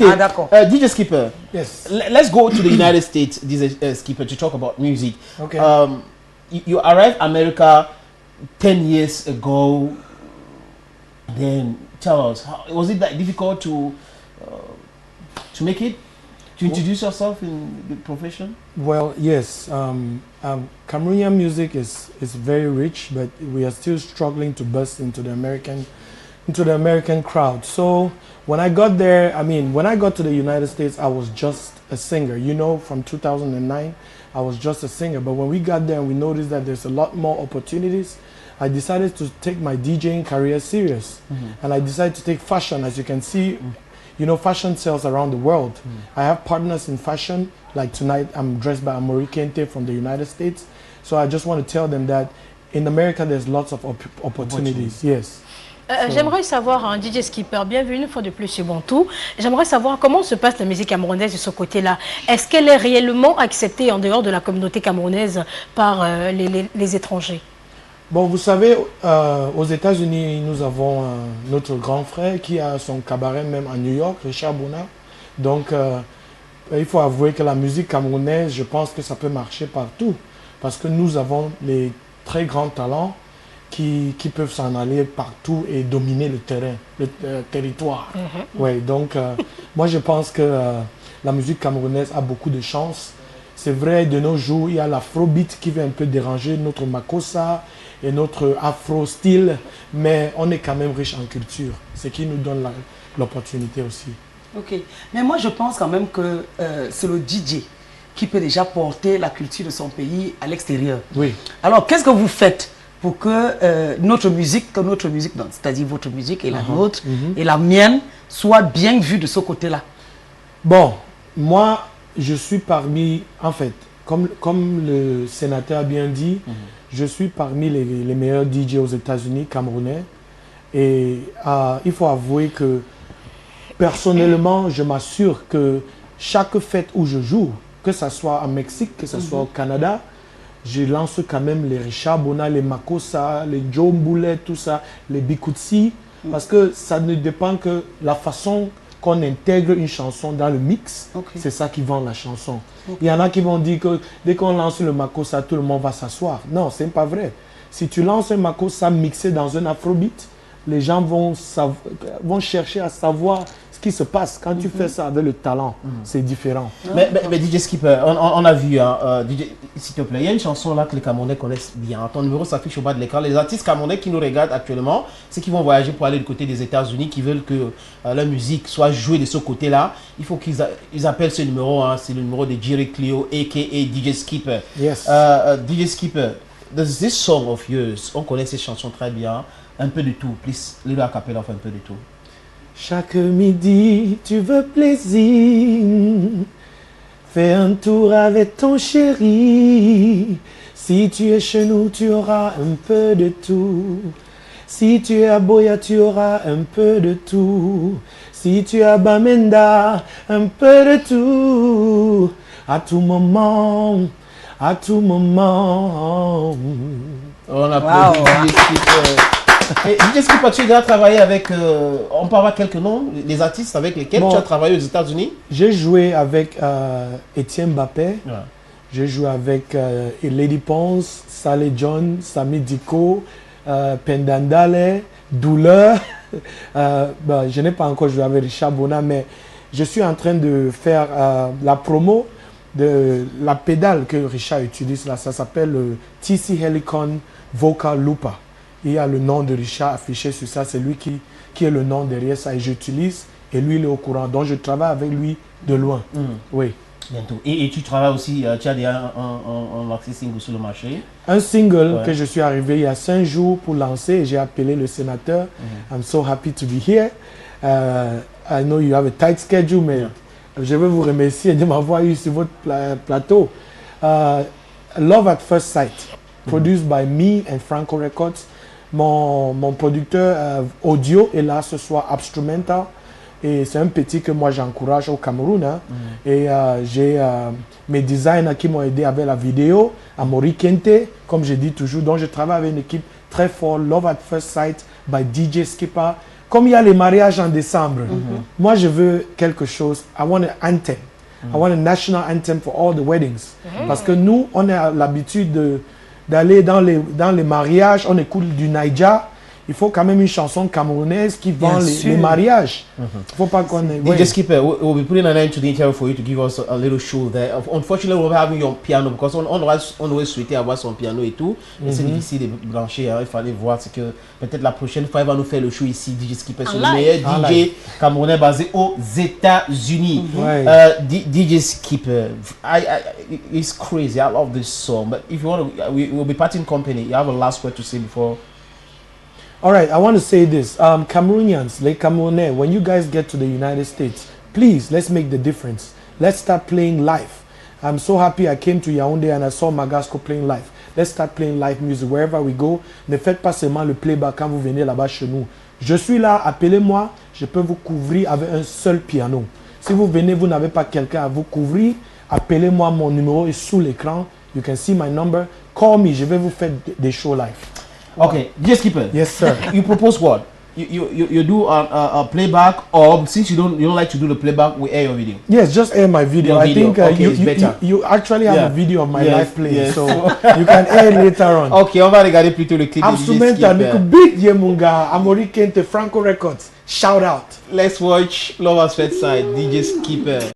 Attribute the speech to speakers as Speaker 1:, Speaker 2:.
Speaker 1: Ah, d'accord.
Speaker 2: DJ Skipper,
Speaker 3: Yes.
Speaker 2: let's go to the United States, DJ Skipper, to talk about music.
Speaker 3: Okay.
Speaker 2: You arrived America 10 years ago. Then tell us, was it that difficult to make it? To introduce yourself in the profession?
Speaker 3: Well, yes. Cameroonian music is very rich, but we are still struggling to burst into the American crowd. So when I got there, when I got to the United States, I was just a singer. You know, from 2009, I was just a singer. But when we got there and we noticed that there's a lot more opportunities, I decided to take my DJing career serious. And I decided to take fashion. As you can see, you know, fashion sells around the world. I have partners in fashion. Like tonight, I'm dressed by Amaury Kente from the United States. So I just want to tell them that in America, there's lots of opportunities. Yes.
Speaker 1: J'aimerais savoir, hein, DJ Skipper, bienvenue une fois de plus sur Bantou. J'aimerais savoir comment se passe la musique camerounaise de ce côté-là. Est-ce qu'elle est réellement acceptée en dehors de la communauté camerounaise par les étrangers?
Speaker 3: Bon, vous savez, aux États-Unis, nous avons notre grand frère qui a son cabaret même à New York, Richard Bona. Donc, il faut avouer que la musique camerounaise, je pense que ça peut marcher partout. Parce que nous avons les très grands talents qui peuvent s'en aller partout et dominer le terrain, le territoire. Ouais, donc, moi, je pense que la musique camerounaise a beaucoup de chance. C'est vrai, de nos jours, il y a l'afrobeat qui vient un peu déranger notre makossa et notre afro-style, mais on est quand même riche en culture, ce qui nous donne l'opportunité aussi.
Speaker 4: Ok, mais moi je pense quand même que c'est le DJ qui peut déjà porter la culture de son pays à l'extérieur.
Speaker 3: Oui.
Speaker 4: Alors qu'est-ce que vous faites pour que notre musique, c'est-à-dire votre musique et la nôtre et la mienne, soit bien vue de ce côté-là?
Speaker 3: Bon, moi je suis parmi, en fait, comme le sénateur a bien dit, je suis parmi les meilleurs DJ aux États-Unis, camerounais. Et il faut avouer que personnellement, je m'assure que chaque fête où je joue, que ce soit au Mexique, que ce soit au Canada, je lance quand même les Richard Bona, les Makossa, les Joe Mboulet, tout ça, les Bikutsi, parce que ça ne dépend que la façon qu'on intègre une chanson dans le mix, c'est ça qui vend la chanson. Il y en a qui vont dire que dès qu'on lance le makossa, tout le monde va s'asseoir. Non, c'est pas vrai. Si tu lances un makossa mixé dans un afrobeat, les gens vont chercher à savoir ce qui se passe. Quand tu fais ça avec le talent, c'est différent.
Speaker 2: Mais DJ Skipper, on a vu, hein, DJ, s'il te plaît, il y a une chanson là que les Camerounais connaissent bien. Ton numéro s'affiche au bas de l'écran. Les artistes camerounais qui nous regardent actuellement, c'est qui vont voyager pour aller du côté des États-Unis, qui veulent que leur musique soit jouée de ce côté-là. Il faut qu'ils appellent ce numéro. Hein, c'est le numéro de Jerry Clio, a.k.a. DJ Skipper.
Speaker 3: Yes.
Speaker 2: DJ Skipper, there's this song of yours. On connaît ces chansons très bien. Un peu de tout. Please, Lilo Acapella fait un peu de tout.
Speaker 3: Chaque midi, tu veux plaisir. Fais un tour avec ton chéri. Si tu es chez nous, tu auras un peu de tout. Si tu es à Boya, tu auras un peu de tout. Si tu es à Bamenda, un peu de tout. À tout moment, à tout moment.
Speaker 2: On applaudit DJ Skipper. Et DJ Skipper, tu as déjà travaillé avec, on peut avoir quelques noms, les artistes avec lesquels tu as travaillé aux États-Unis?
Speaker 3: J'ai joué avec Etienne Mbappé, j'ai joué avec Lady Ponce, Saleh John, Sami Diko, Pendandale, Douleur. Je n'ai pas encore joué avec Richard Bona, mais je suis en train de faire la promo de la pédale que Richard utilise là. Ça s'appelle le TC Helicon Vocal Looper. Il y a le nom de Richard affiché sur ça, c'est lui qui est le nom derrière ça et j'utilise et lui il est au courant. Donc je travaille avec lui de loin. Oui.
Speaker 2: Bientôt. Et tu travailles aussi, tu as déjà un maxi single sur le marché?
Speaker 3: Un single que je suis arrivé il y a 5 jours pour lancer et j'ai appelé le sénateur. I'm so happy to be here. I know you have a tight schedule, mais je veux vous remercier de m'avoir eu sur votre plateau. Love at First Sight, produced by me and Franco Records. Mon producteur audio est là ce soir, Abstrumental. Et c'est un petit que moi j'encourage au Cameroun. Hein. Et j'ai mes designers qui m'ont aidé avec la vidéo, Amaury Kente, comme je dis toujours. Donc je travaille avec une équipe très forte, Love at First Sight by DJ Skipper, comme il y a les mariages en décembre, moi je veux quelque chose, I want an anthem. I want a national anthem for all the weddings. Parce que nous, on a l'habitude d'aller dans les mariages, on écoute du Naija. Il faut quand même une chanson camerounaise qui vend les mariages. Il ne faut pas qu'on ait...
Speaker 2: DJ Skipper, we'll be putting an end to the interview for you to give us a little show there. Unfortunately, we'll be having your piano because on aurait souhaité avoir son piano et tout. Mais c'est difficile de brancher. Hein. Il fallait voir. C'est que peut-être la prochaine fois, il va nous faire le show ici. DJ Skipper, c'est le meilleur DJ camerounais basé aux États-Unis. DJ Skipper, it's crazy. I love this song. But if you want to, we'll be parting company. You have a last word to say before.
Speaker 3: All right, I want to say this. Cameroonians, les Camerounais, when you guys get to the United States, please, let's make the difference. Let's start playing live. I'm so happy I came to Yaoundé and I saw Magasco playing live. Let's start playing live music wherever we go. Ne faites pas seulement le playback quand vous venez là-bas chez nous. Je suis là, appelez-moi, je peux vous couvrir avec un seul piano. Si vous venez, vous n'avez pas quelqu'un à vous couvrir, appelez-moi, mon numéro est sous l'écran. You can see my number. Call me, je vais vous faire des shows live.
Speaker 2: Okay, DJ Skipper.
Speaker 3: Yes, sir.
Speaker 2: You propose what? You do a playback, or since you don't like to do the playback, we air your video.
Speaker 3: Yes, just air my video.
Speaker 2: Your
Speaker 3: I think
Speaker 2: okay,
Speaker 3: you actually have a video of my live playing, so you can air it later on.
Speaker 2: Okay, on va regarder plutôt le clip de DJ Skipper.
Speaker 3: Big Yemunga, Amori Kente, Franco Records. Shout out.
Speaker 2: Let's watch Lovers Fed Side, DJ Skipper.